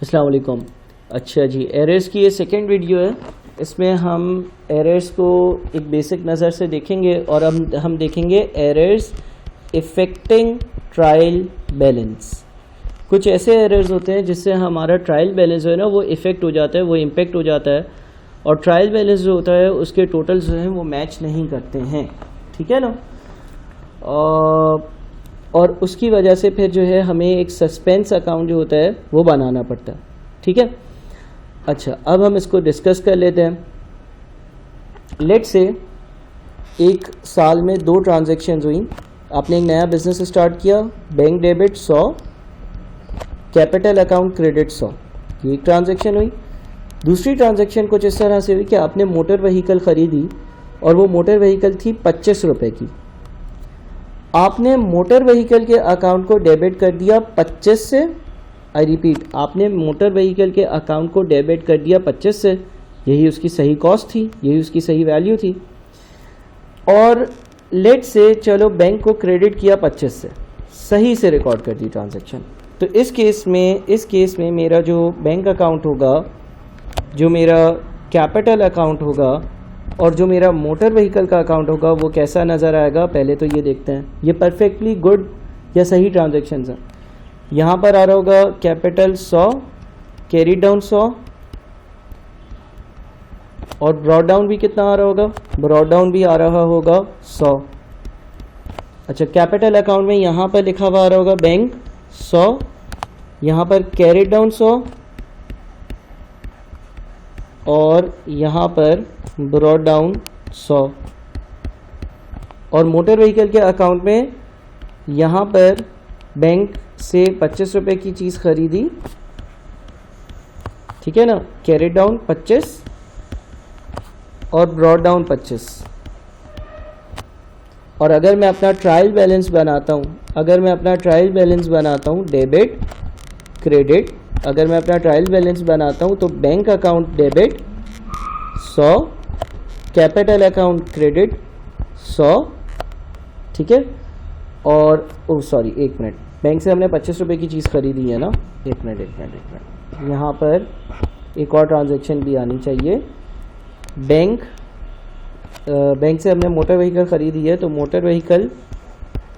अस्सलाम वालेकुम। अच्छा जी, एरर्स की ये सेकंड वीडियो है। इसमें हम एरर्स को एक बेसिक नज़र से देखेंगे और हम देखेंगे एरर्स इफ़ेक्टिंग ट्रायल बैलेंस। कुछ ऐसे एरर्स होते हैं जिससे हमारा ट्रायल बैलेंस जो है ना वो इफ़ेक्ट हो जाता है, वो इम्पेक्ट हो जाता है और ट्रायल बैलेंस जो होता है उसके टोटल जो हैं वो मैच नहीं करते हैं, ठीक है ना। और उसकी वजह से फिर जो है हमें एक सस्पेंस अकाउंट जो होता है वो बनाना पड़ता है, ठीक है। अच्छा, अब हम इसको डिस्कस कर लेते हैं। लेट से एक साल में 2 ट्रांजैक्शंस हुई। आपने एक नया बिजनेस स्टार्ट किया, bank debit 100, capital account credit 100, ये एक ट्रांजैक्शन हुई। दूसरी ट्रांजैक्शन कुछ इस तरह से हुई कि आपने मोटर व्हीकल ख़रीदी और वो मोटर व्हीकल थी 25 रुपये की। आपने मोटर व्हीकल के अकाउंट को डेबिट कर दिया 25 से। आई रिपीट, आपने मोटर व्हीकल के अकाउंट को डेबिट कर दिया 25 से। यही उसकी सही कॉस्ट थी, यही उसकी सही वैल्यू थी। और लेट से चलो बैंक को क्रेडिट किया 25 से, सही से रिकॉर्ड कर दी ट्रांजैक्शन। तो इस केस में मेरा जो बैंक अकाउंट होगा, जो मेरा कैपिटल अकाउंट होगा और जो मेरा मोटर व्हीकल का अकाउंट होगा वो कैसा नज़र आएगा, पहले तो ये देखते हैं। ये परफेक्टली गुड या सही ट्रांजैक्शंस हैं। यहाँ पर आ रहा होगा कैपिटल 100, कैरी डाउन 100 और ब्रॉड डाउन भी कितना आ रहा होगा, ब्रॉड डाउन भी आ रहा होगा 100। अच्छा, कैपिटल अकाउंट में यहाँ पर लिखा हुआ आ रहा होगा बैंक 100, यहाँ पर कैरी डाउन 100 और यहाँ पर ब्रॉड डाउन 100। और मोटर व्हीकल के अकाउंट में यहाँ पर बैंक से 25 रुपये की चीज़ खरीदी, ठीक है ना, कैरी डाउन 25 और ब्रॉड डाउन 25। और अगर मैं अपना ट्रायल बैलेंस बनाता हूँ, डेबिट क्रेडिट, अगर मैं अपना ट्रायल बैलेंस बनाता हूँ तो bank account debit 100, capital account credit 100, ठीक है। और सॉरी, एक मिनट, बैंक से हमने 25 रुपये की चीज़ खरीदी है ना, एक मिनट, यहाँ पर एक और ट्रांजैक्शन भी आनी चाहिए। बैंक से हमने मोटर व्हीकल ख़रीदी है तो मोटर व्हीकल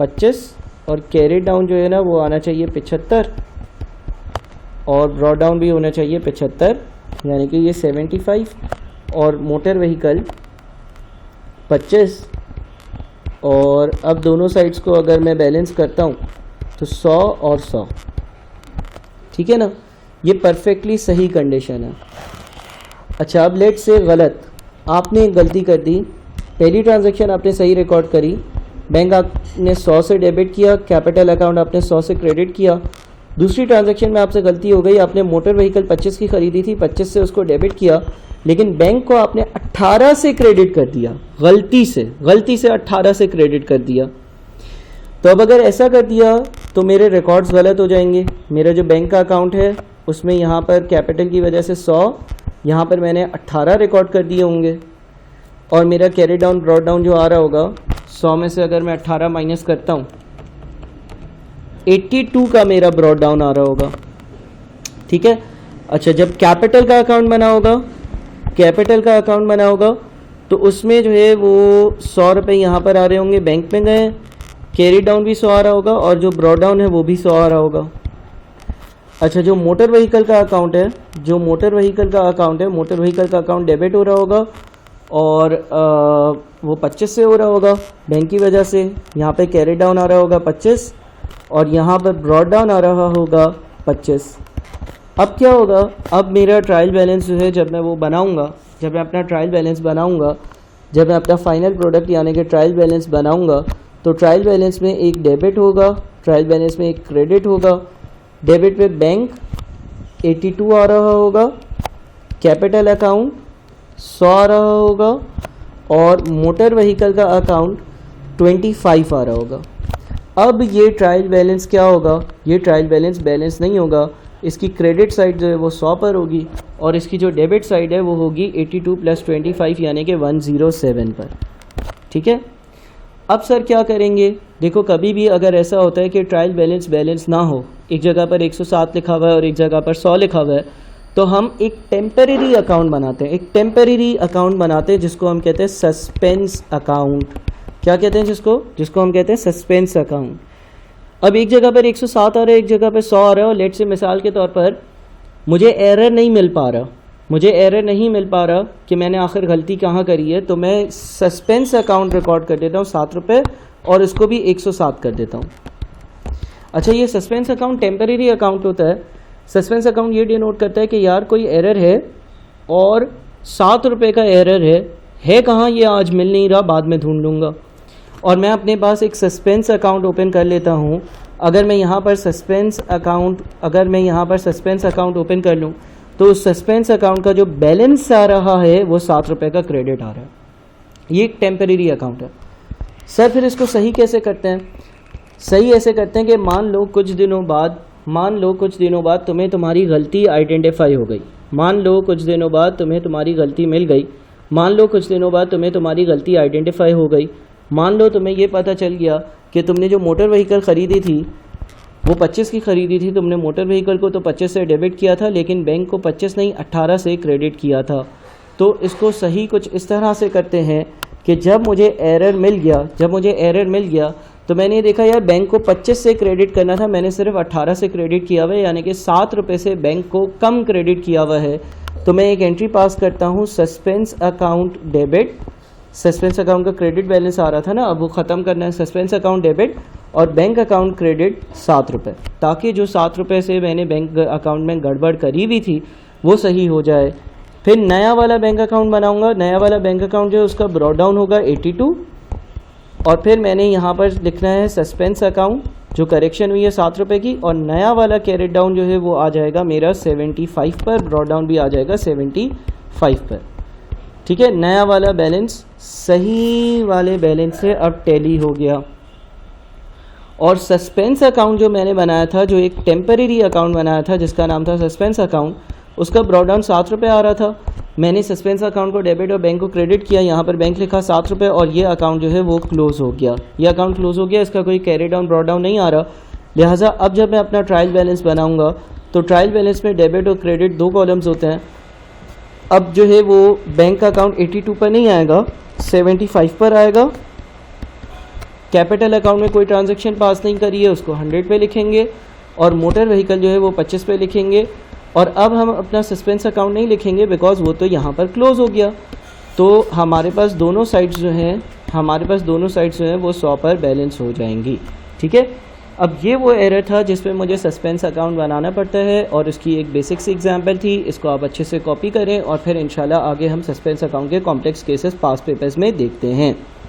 25 और कैरी डाउन जो है ना वो आना चाहिए 75 और ब्रॉड डाउन भी होना चाहिए 75, यानी कि ये 75 और मोटर व्हीकल 25। और अब दोनों साइड्स को अगर मैं बैलेंस करता हूँ तो 100 और 100, ठीक है ना। ये परफेक्टली सही कंडीशन है। अच्छा, अब लेट से गलत, आपने गलती कर दी। पहली ट्रांजैक्शन आपने सही रिकॉर्ड करी, बैंक आपने 100 से डेबिट किया, कैपिटल अकाउंट आपने 100 से क्रेडिट किया। दूसरी ट्रांजैक्शन में आपसे गलती हो गई, आपने मोटर व्हीकल 25 की ख़रीदी थी, 25 से उसको डेबिट किया, लेकिन बैंक को आपने 18 से क्रेडिट कर दिया, गलती से 18 से क्रेडिट कर दिया। तो अब अगर ऐसा कर दिया तो मेरे रिकॉर्ड्स गलत हो जाएंगे। मेरा जो बैंक का अकाउंट है उसमें यहाँ पर कैपिटल की वजह से 100, यहाँ पर मैंने 18 रिकॉर्ड कर दिए होंगे। और मेरा कैरी डाउन ब्रॉड डाउन जो आ रहा होगा, 100 में से अगर मैं 18 माइनस करता हूँ, 82 का मेरा ब्रॉड डाउन आ रहा होगा, ठीक है। अच्छा, जब कैपिटल का अकाउंट बना होगा तो उसमें जो है वो 100 रुपये यहाँ पर आ रहे होंगे, बैंक में गए, कैरी डाउन भी 100 आ रहा होगा और जो ब्रॉड डाउन है वो भी 100 आ रहा होगा। अच्छा, जो मोटर व्हीकल का अकाउंट है, मोटर व्हीकल का अकाउंट डेबिट हो रहा होगा और वो 25 से हो रहा होगा बैंक की वजह से। यहाँ पे कैरी डाउन आ रहा होगा 25 और यहाँ पर ब्रॉड डाउन आ रहा होगा 25। अब क्या होगा, अब मेरा ट्रायल बैलेंस जो है जब मैं अपना ट्रायल बैलेंस बनाऊंगा, जब मैं अपना फाइनल प्रोडक्ट यानी कि ट्रायल बैलेंस बनाऊंगा, तो ट्रायल बैलेंस में एक डेबिट होगा, ट्रायल बैलेंस में एक क्रेडिट होगा। डेबिट पे बैंक 82 आ रहा होगा, कैपिटल अकाउंट 100 आ रहा होगा और मोटर व्हीकल का अकाउंट 25 आ रहा होगा। अब ये ट्रायल बैलेंस क्या होगा, ये ट्रायल बैलेंस नहीं होगा, इसकी क्रेडिट साइड जो है वो 100 पर होगी और इसकी जो डेबिट साइड है वो होगी 82 + 25 यानी कि 107 पर, ठीक है। अब सर क्या करेंगे, देखो कभी भी अगर ऐसा होता है कि ट्रायल बैलेंस ना हो, एक जगह पर 107 लिखा हुआ है और एक जगह पर 100 लिखा हुआ है, तो हम एक टेम्परेरी अकाउंट बनाते हैं, एक टेम्परेरी अकाउंट बनाते हैं जिसको हम कहते हैं सस्पेंस अकाउंट। क्या कहते हैं जिसको हम कहते हैं सस्पेंस अकाउंट। अब एक जगह पर 107 आ रहा है, एक जगह पर 100 आ रहा है, और लेट से मिसाल के तौर पर मुझे एरर नहीं मिल पा रहा कि मैंने आखिर गलती कहाँ करी है, तो मैं सस्पेंस अकाउंट रिकॉर्ड कर देता हूँ 7 रुपये और इसको भी 107 कर देता हूँ। अच्छा, ये सस्पेंस अकाउंट टेम्परेरी अकाउंट होता है। सस्पेंस अकाउंट ये डिनोट करता है कि यार कोई एरर है और 7 रुपये का एरर है कहाँ, ये आज मिल नहीं रहा, बाद में ढूंढ लूँगा। और मैं अपने पास एक सस्पेंस अकाउंट ओपन कर लेता हूँ। अगर मैं यहाँ पर सस्पेंस अकाउंट ओपन कर लूँ तो उस सस्पेंस अकाउंट का जो बैलेंस आ रहा है वो 7 रुपये का क्रेडिट आ रहा है। ये एक टेम्परेरी अकाउंट है। सर फिर इसको सही कैसे करते हैं? सही ऐसे करते हैं कि मान लो कुछ दिनों बाद तुम्हें तुम्हारी गलती आइडेंटिफाई हो गई, मान लो कुछ दिनों बाद तुम्हें तुम्हारी गलती मिल गई, मान लो कुछ दिनों बाद तुम्हें तुम्हारी गलती आइडेंटिफाई हो गई, मान लो तुम्हें ये पता चल गया कि तुमने जो मोटर व्हीकल ख़रीदी थी वो 25 की ख़रीदी थी, तुमने मोटर व्हीकल को तो 25 से डेबिट किया था लेकिन बैंक को 25 नहीं 18 से क्रेडिट किया था। तो इसको सही कुछ इस तरह से करते हैं कि जब मुझे एरर मिल गया तो मैंने ये देखा यार बैंक को 25 से क्रेडिट करना था, मैंने सिर्फ 18 से क्रेडिट किया हुआ है, यानी कि 7 रुपये से बैंक को कम क्रेडिट किया हुआ है। तो मैं एक एंट्री पास करता हूँ suspense account debit. Suspense account का क्रेडिट बैलेंस आ रहा था ना, अब वो ख़त्म करना है, सस्पेंस अकाउंट डेबिट और बैंक अकाउंट क्रेडिट 7 रुपये, ताकि जो 7 रुपये से मैंने बैंक अकाउंट में गड़बड़ करी हुई थी वो सही हो जाए। फिर नया वाला बैंक अकाउंट बनाऊंगा, नया वाला बैंक अकाउंट जो है उसका ब्रॉड डाउन होगा 82, और फिर मैंने यहाँ पर लिखना है सस्पेंस अकाउंट जो करेक्शन हुई है 7 रुपये की, और नया वाला कैरेट डाउन जो है वो आ जाएगा मेरा 75 पर, ब्रॉड डाउन भी आ जाएगा 75 पर। ठीक है, नया वाला बैलेंस सही वाले बैलेंस से अब टैली हो गया। और सस्पेंस अकाउंट जो मैंने बनाया था, जो एक टेम्परेरी अकाउंट बनाया था जिसका नाम था सस्पेंस अकाउंट, उसका ब्रॉड डाउन 7 रुपये आ रहा था। मैंने सस्पेंस अकाउंट को डेबिट और बैंक को क्रेडिट किया, यहाँ पर बैंक लिखा 7 रुपये, और ये अकाउंट जो है वो क्लोज हो गया, ये अकाउंट क्लोज हो गया, इसका कोई कैरी डाउन ब्रॉड डाउन नहीं आ रहा। लिहाजा अब जब मैं अपना ट्रायल बैलेंस बनाऊंगा तो ट्रायल बैलेंस में डेबिट और क्रेडिट 2 कॉलम्स होते हैं। अब जो है वो बैंक अकाउंट 82 पर नहीं आएगा, 75 पर आएगा। कैपिटल अकाउंट में कोई ट्रांजैक्शन पास नहीं करी है उसको 100 पे लिखेंगे, और मोटर व्हीकल जो है वो 25 पे लिखेंगे। और अब हम अपना सस्पेंस अकाउंट नहीं लिखेंगे बिकॉज वो तो यहाँ पर क्लोज हो गया। तो हमारे पास दोनों साइड्स जो हैं वो 100 पर बैलेंस हो जाएंगी। ठीक है, अब ये वो एरर था जिसमें मुझे सस्पेंस अकाउंट बनाना पड़ता है, और इसकी एक बेसिक सी एग्जांपल थी। इसको आप अच्छे से कॉपी करें और फिर इंशाल्लाह आगे हम सस्पेंस अकाउंट के कॉम्प्लेक्स केसेस पास पेपर्स में देखते हैं।